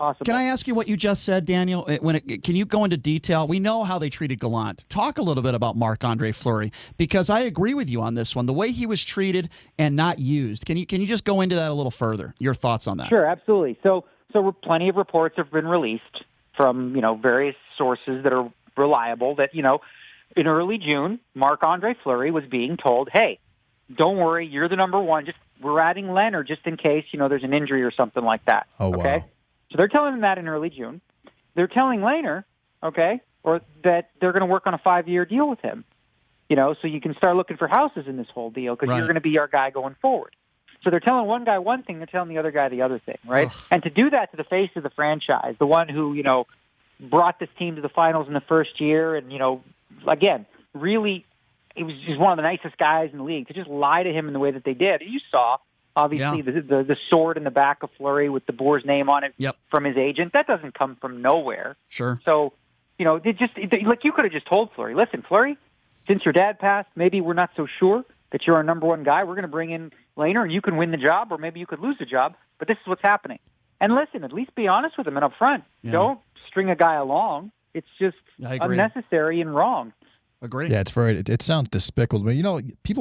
possible. Can I ask you what you just said, Daniel? Can you go into detail? We know how they treated Gallant. Talk a little bit about Marc-Andre Fleury, because I agree with you on this one. The way he was treated and not used. Can you just go into that a little further? Your thoughts on that? Sure, absolutely. So plenty of reports have been released from various sources that are reliable that in early June, Marc-Andre Fleury was being told, "Hey, don't worry, you're the number one. We're adding Leonard just in case there's an injury or something like that." Oh, okay? wow. So they're telling him that in early June. They're telling Lehner, or that they're going to work on a 5-year deal with him. So you can start looking for houses in this whole deal because you're going to be our guy going forward. So they're telling one guy one thing, they're telling the other guy the other thing, right? Ugh. And to do that to the face of the franchise, the one who, brought this team to the finals in the first year and, again, really, he's one of the nicest guys in the league. To just lie to him in the way that they did. You saw, obviously, the sword in the back of Fleury with the Boer's name on it from his agent. That doesn't come from nowhere. Sure. So, like you could have just told Fleury, listen, Fleury, since your dad passed, maybe we're not so sure that you're our number one guy. We're going to bring in Lehner, and you can win the job, or maybe you could lose the job, but this is what's happening. And listen, at least be honest with him and up front. Yeah. Don't string a guy along. It's just unnecessary and wrong. Agree. Yeah, it sounds despicable. But people